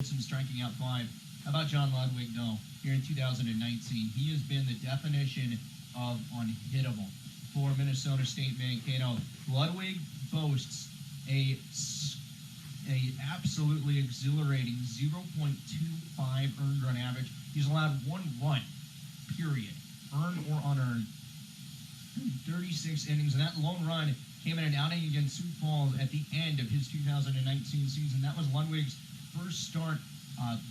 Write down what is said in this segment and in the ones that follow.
Striking out 5. How about John Ludwig, though, here in 2019? He has been the definition of unhittable for Minnesota State Mankato. Ludwig boasts a absolutely exhilarating 0.25 earned run average. He's allowed one run, period, earned or unearned, in 36 innings, and that lone run came in an outing against Sioux Falls at the end of his 2019 season. That was Ludwig's first start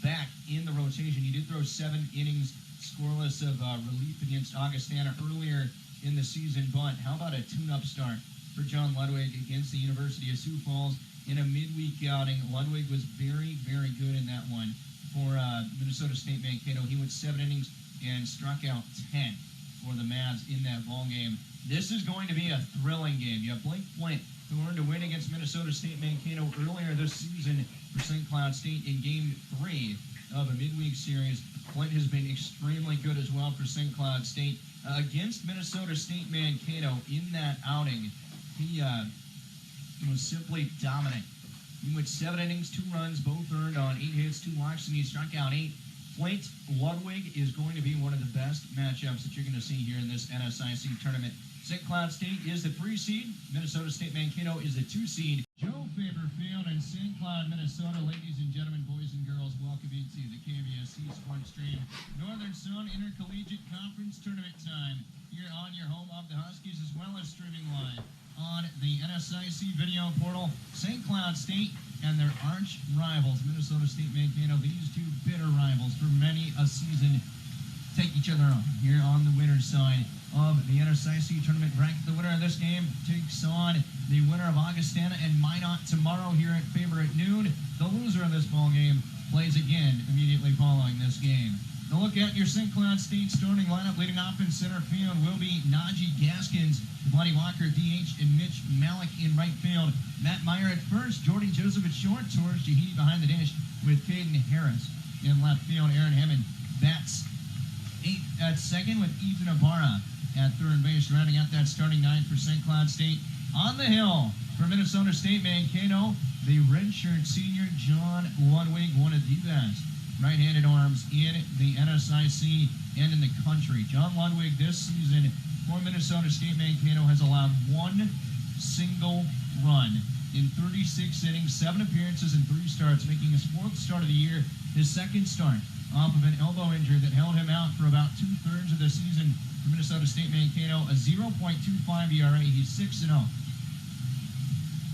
back in the rotation. He did throw 7 innings scoreless of relief against Augustana earlier in the season, but how about a tune-up start for John Ludwig against the University of Sioux Falls in a midweek outing? Ludwig was very, very good in that one for Minnesota State Mankato. He went 7 innings and struck out 10 for the Mavs in that ball game. This is going to be a thrilling game. You have Blake Flint, who earned a win against Minnesota State Mankato earlier this season for St. Cloud State in Game 3 of a midweek series. Flint has been extremely good as well for St. Cloud State. Against Minnesota State Mankato in that outing, he was simply dominant. He went 7 innings, 2 runs, both earned on 8 hits, 2 walks, and he struck out 8. Flint Ludwig is going to be one of the best matchups that you're going to see here in this NSIC tournament. St. Cloud State is the 3 seed. Minnesota State Mankato is the 2 seed. Joe Faber Field in St. Cloud, Minnesota. Ladies and gentlemen, boys and girls, welcome into the KBSC Sports Stream Northern Zone Intercollegiate Conference Tournament time here on your home of the Huskies, as well as streaming live on the NSIC video portal. St. Cloud State and their arch rivals, Minnesota State Mankato. These two bitter rivals for many a season take each other on here on the winner's side of the NSIC tournament bracket. The winner of this game takes on the winner of Augustana and Minot tomorrow here at Faber at noon. The loser of this ball game plays again immediately following this game. Now look at your St. Cloud State starting lineup. Leading off in center field will be Najee Gaskins, Bloody Walker at DH, and Mitch Malik in right field. Matt Meyer at first, Jordy Joseph at short, Torres Jahidi behind the dish with Caden Harris in left field. Aaron Hammond bats at second with Ethan Ibarra at third base, rounding out that starting 9 for St. Cloud State. On the hill for Minnesota State Mankato, the redshirt senior John Ludwig, one of the best right-handed arms in the NSIC and in the country. John Ludwig this season for Minnesota State Mankato has allowed 1 single run in 36 innings, 7 appearances, and 3 starts, making his 4th start of the year, his 2nd start off of an elbow injury that held him out for about 2/3 of the season for Minnesota State Mankato. A 0.25 ERA. He's 6-0.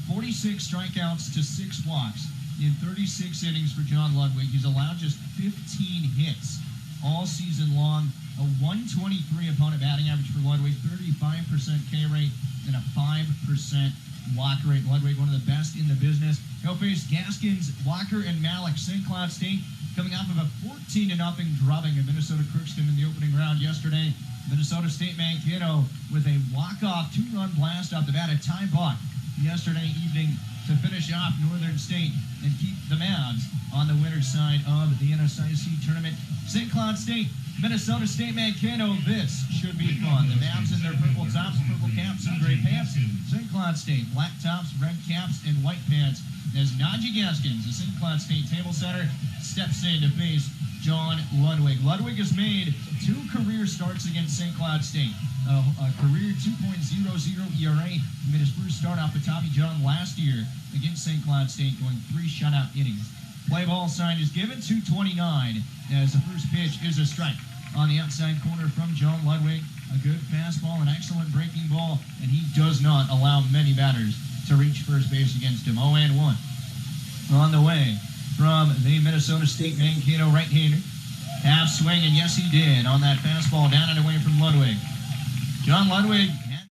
46 strikeouts to 6 walks in 36 innings for John Ludwig. He's allowed just 15 hits all season long. A 123 opponent batting average for Ludwig, 35% K rate, and a 5% walk rate. Ludwig, one of the best in the business. He'll face Gaskins, Walker, and Malik. St. Cloud State coming off of a 14-0 drubbing of Minnesota Crookston in the opening round yesterday. Minnesota State Mankato with a walk-off 2-run blast off the bat, a tie buck yesterday evening to finish off Northern State and keep the Mavs on the winner's side of the NSIC tournament. St. Cloud State, Minnesota State Mankato, this should be fun. The Mavs in their purple tops, purple caps, and gray pants. St. Cloud State, black tops, red caps, and white pants. As Najee Gaskins, the St. Cloud State table setter, steps in to face John Ludwig. Ludwig has made 2 career starts against St. Cloud State. A career 2.00 ERA. He made his first start off of Tommy John last year against St. Cloud State, going 3 shutout innings. Play ball sign is given, 229, as the first pitch is a strike on the outside corner from John Ludwig. A good fastball, an excellent breaking ball, and he does not allow many batters to reach first base against him. 0-1 on the way from the Minnesota State Mankato right-hander. Half swing, and yes, he did on that fastball down and away from Ludwig. John Ludwig had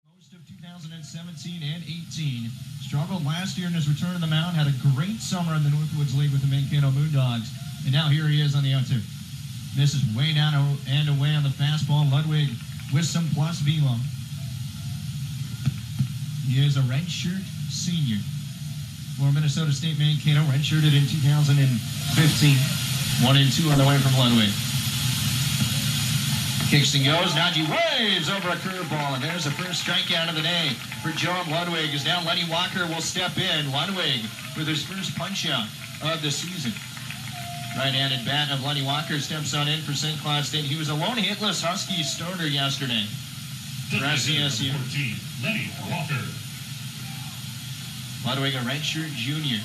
most of 2017 and 18. Struggled last year in his return to the mound. Had a great summer in the Northwoods League with the Mankato Moondogs. And now here he is on the outside. Misses way down and away on the fastball. Ludwig with some plus velo. He is a redshirt senior for Minnesota State Mankato. Redshirted in 2015. 1-2 on the way from Ludwig. Kicks and goes. Najee waves over a curveball, and there's the first strikeout of the day for John Ludwig. As now Lenny Walker will step in. Ludwig with his first punch-out of the season. Right-handed bat of Lenny Walker steps on in for St. Cloud State. He was a lone hitless Husky starter yesterday for SCSU. 14, Lenny Walker. Ludwig, a redshirt junior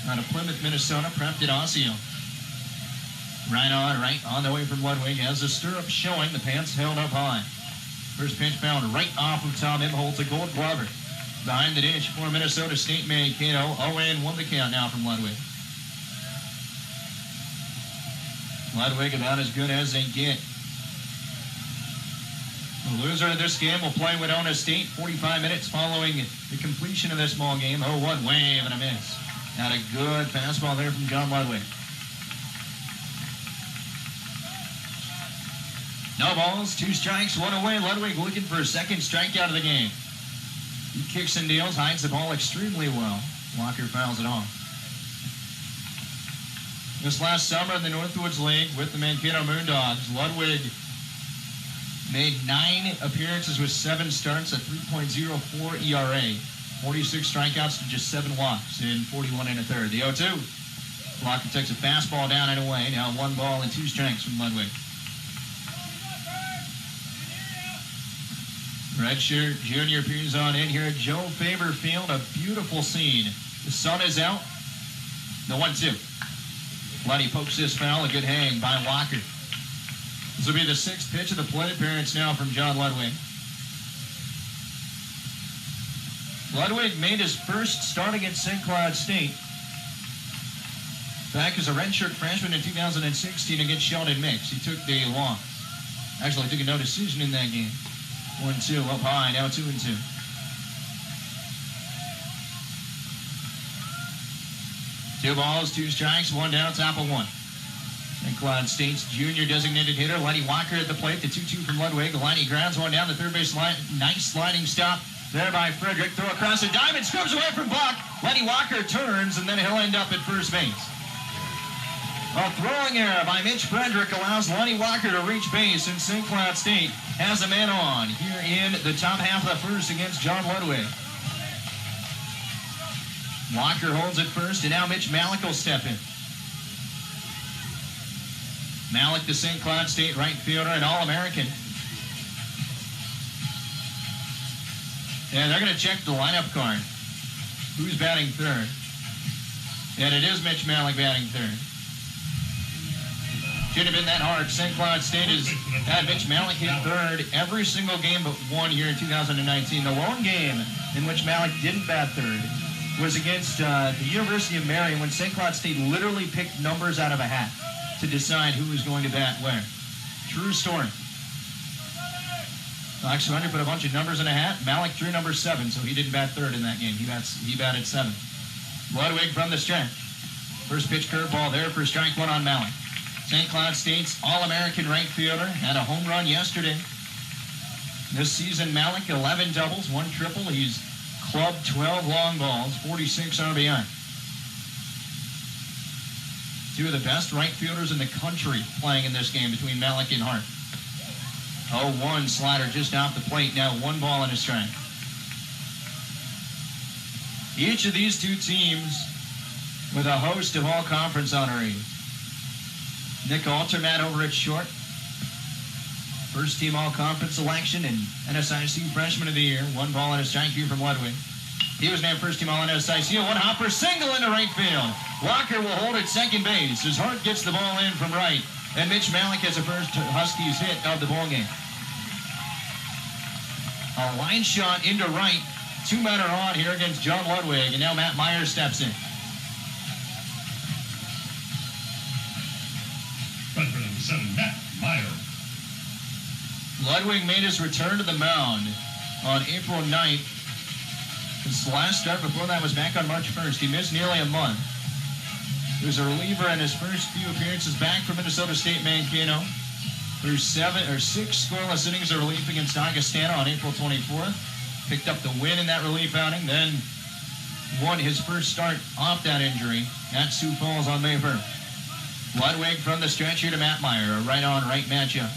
out of Plymouth, Minnesota, prepped at Osseo. Right on the way from Ludwig. Has the stirrup showing, the pants held up high. First pitch found right off of Tom Imholtz, a Gold Glover. Behind the dish for Minnesota State Mankato. 0-1 the count now from Ludwig. Ludwig about as good as they get. The loser of this game will play Winona State 45 minutes following the completion of this ball game. 0-1 wave and a miss. Had a good fastball there from John Ludwig. No balls, 2 strikes, 1 away. Ludwig looking for a second strikeout of the game. He kicks and deals, hides the ball extremely well. Walker fouls it off. This last summer in the Northwoods League with the Mankato Moondogs, Ludwig made 9 appearances with 7 starts, a 3.04 ERA. 46 strikeouts to just 7 walks in 41 1/3. The 0-2. Walker takes a fastball down and away. Now 1 ball and 2 strikes from Ludwig. Redshirt junior appears on in here at Joe Faber Field. A beautiful scene. The sun is out. The 1-2. Luddy pokes this foul. A good hang by Walker. This will be the 6th pitch of the plate appearance now from John Ludwig. Ludwig made his first start against St. Cloud State back as a redshirt freshman in 2016 against Sheldon Mix. He took the loss. Actually, took a no decision in that game. 1-2 up high, now 2-2. Two balls, 2 strikes, 1 down, top of 1. St. Cloud State's junior designated hitter, Lenny Walker at the plate. The 2-2 from Ludwig. Lenny grounds one down the third base line. Nice sliding stop there by Frederick. Throw across the diamond, scrubs away from Buck. Lenny Walker turns, and then he'll end up at first base. A throwing error by Mitch Frederick allows Lenny Walker to reach base, and St. Cloud State has a man on here in the top half of the first against John Ludwig. Walker holds it first, and now Mitch Malik will step in. Malik, the St. Cloud State right fielder and All-American. And they're going to check the lineup card. Who's batting third? And it is Mitch Malik batting third. Should have been that hard. St. Cloud State has had Mitch Malik hit third every single game but one here in 2019. The lone game in which Malik didn't bat third was against the University of Marion when St. Cloud State literally picked numbers out of a hat to decide who was going to bat where. True story. Alex Surrender put a bunch of numbers in a hat. Malik drew number 7, so he didn't bat third in that game. He batted 7. Ludwig from the stretch. First pitch curveball there for strike 1 on Malik. St. Cloud State's All-American right fielder had a home run yesterday. This season, Malik, 11 doubles, 1 triple. He's clubbed 12 long balls, 46 RBI. 2 of the best right fielders in the country playing in this game between Malik and Hart. 0-1 slider just off the plate. Now 1 ball and a strike. Each of these 2 teams with a host of all-conference honorees. Nick Altermat over at short. First team all-conference selection and NSIC freshman of the year. 1 ball and a strike here from Ludwig. He was named first team all-NSIC. 1 hopper single into right field. Walker will hold at second base as Hart gets the ball in from right. And Mitch Malik has the first Huskies hit of the ball game. A line shot into right. 2 men are on here against John Ludwig. And now Matt Meyer steps in. But for number 7, Matt Meyer. Ludwig made his return to the mound on April 9th. His last start before that was back on March 1st. He missed nearly a month. He was a reliever in his first few appearances back from Minnesota State Mankato. Through 6 scoreless innings of relief against Augustana on April 24th. Picked up the win in that relief outing, then won his first start off that injury at Sioux Falls on May 1st. Ludwig from the stretch here to Matt Meyer. A right-on, right matchup.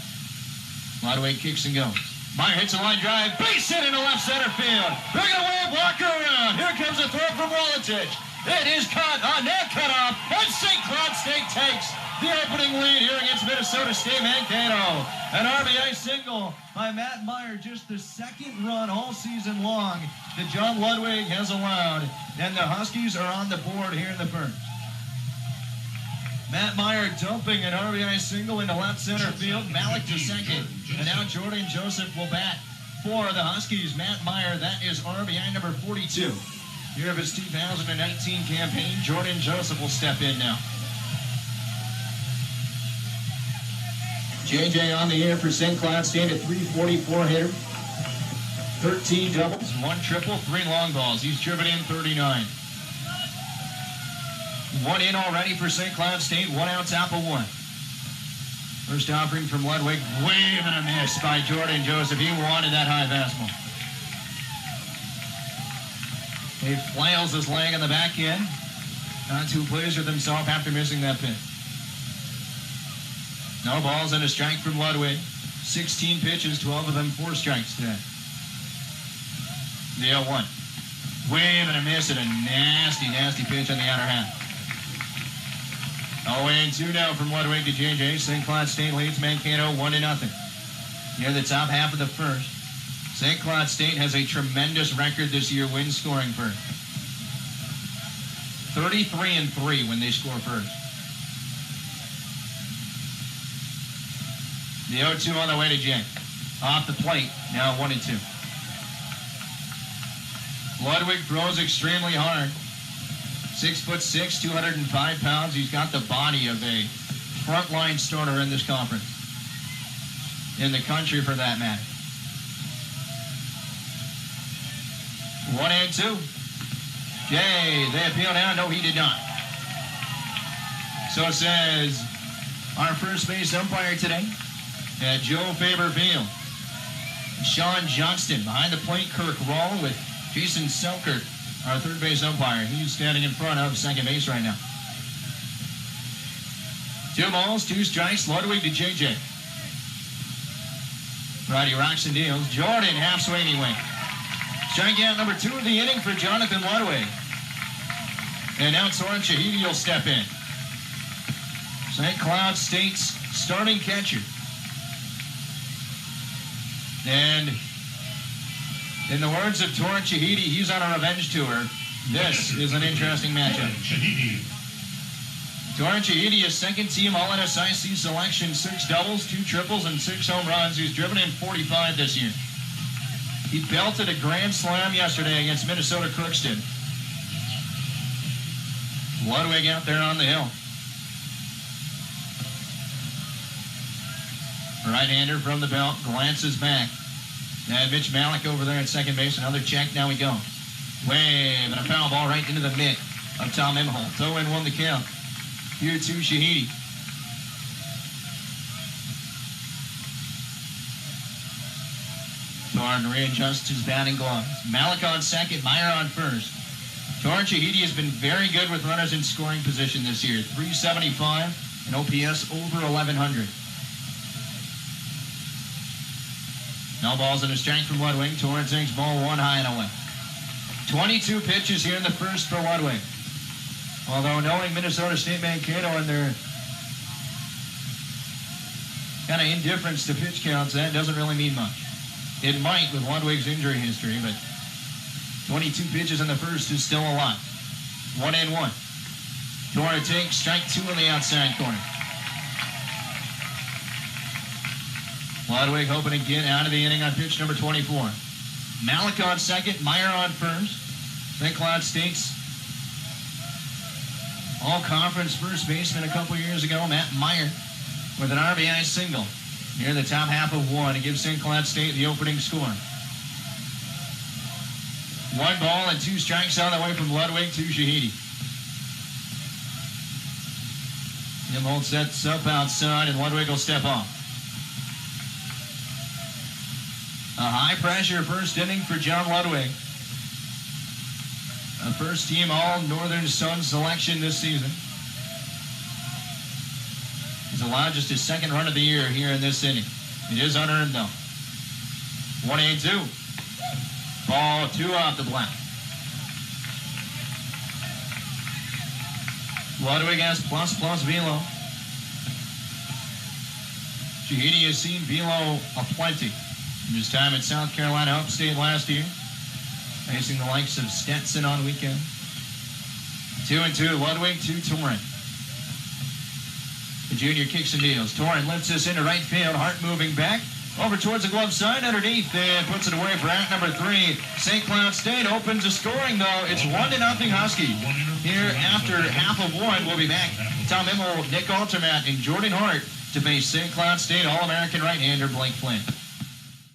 Ludwig kicks and goes. Meyer hits a line drive. Base hit into left center field. They're going to wave Walker around. Here comes a throw from Waletich. It is cut. Net cut off. And St. Cloud State takes the opening lead here against Minnesota State Mankato. An RBI single by Matt Meyer, just the second run all season long that John Ludwig has allowed. And the Huskies are on the board here in the first. Matt Meyer dumping an RBI single into left center field. Malik to second. And now Jordan Joseph will bat for the Huskies. Matt Meyer, that is RBI number 42. Year of his 2019 campaign. Jordan Joseph will step in now. JJ on the air for St. Cloud State, a 344 hitter. 13 doubles, 1 triple, 3 long balls. He's driven in 39. 1 in already for St. Cloud State, 1 out, top of 1. First offering from Ludwig, wave and a miss by Jordan Joseph. He wanted that high fastball. He flails his leg on the back end. Not too pleased with himself after missing that pitch. No balls and a strike from Ludwig. 16 pitches, 12 of them 4 strikes today. The 0-1. Wave and a miss and a nasty, nasty pitch on the outer half. 0-2 now from Ludwig to JJ. St. Cloud State leads Mankato 1-0. Near the top half of the first. St. Cloud State has a tremendous record this year, win scoring first. 33-3 when they score first. The 0-2 on the way to Jay. Off the plate, now 1-2. Ludwig throws extremely hard. 6'6", 205 pounds. He's got the body of a frontline starter in this conference. In the country, for that matter. 1-2. Jay, they appeal now. No, he did not. So says our first base umpire today at Joe Faber Field. Sean Johnston behind the plate. Kirk Roll with Jason Selkert, our third base umpire. He's standing in front of second base right now. 2 balls, 2 strikes. Ludwig to JJ. Righty rocks and deals. Jordan half swing anyway. Strikeout number 2 of the inning for Jonathan Ludwig. And now Torrin Shahidi will step in. St. Cloud State's starting catcher. And in the words of Torrin Shahidi, he's on a revenge tour. This is an interesting matchup. Torrin Shahidi is second team All-NSIC selection, 6 doubles, 2 triples, and 6 home runs. He's driven in 45 this year. He belted a grand slam yesterday against Minnesota Crookston. Ludwig out there on the hill. Right-hander from the belt, glances back. And Mitch Malik over there at second base. Another check, now we go. Wave and a foul ball right into the mitt of Tom Imholt. 0-1 the count. Here to Shahidi. Torrin readjusts his batting gloves. Malik on second, Meyer on first. Torrin Shahidi has been very good with runners in scoring position this year. 375 and OPS over 1100. No balls and a strike from Ludwig. Torrin takes ball 1 high and away. 22 pitches here in the first for Ludwig. Although knowing Minnesota State Mankato and their kind of indifference to pitch counts, that doesn't really mean much. It might with Ludwig's injury history, but 22 pitches in the first is still a lot. 1-1. Torrin takes strike 2 on the outside corner. Ludwig hoping to get out of the inning on pitch number 24. Malik on second, Meyer on first. St. Cloud State's all-conference first baseman a couple years ago, Matt Meyer, with an RBI single near the top half of 1 to give St. Cloud State the opening score. 1 ball and 2 strikes on the way from Ludwig to Shahidi. Imholt sets up outside, and Ludwig will step off. A high-pressure first inning for John Ludwig. A first-team All-Northern Sun selection this season. He's allowed just his 2nd run of the year here in this inning. It is unearned, though. 1-2. Ball 2 off the black. Ludwig has plus velo. Shahidi has seen velo aplenty in his time at South Carolina Upstate last year, facing the likes of Stetson on weekend. 2-2, Ludwig, 2 Torrent. The junior kicks and deals. Torrent lifts this into right field. Hart moving back. Over towards the glove side, underneath, and puts it away for act number 3. St. Cloud State opens the scoring, though. It's 1-0 Husky. Here, after half of one, we'll be back. Tom Immel, Nick Altermat, and Jordan Hart to face St. Cloud State All-American right-hander Blake Flynn.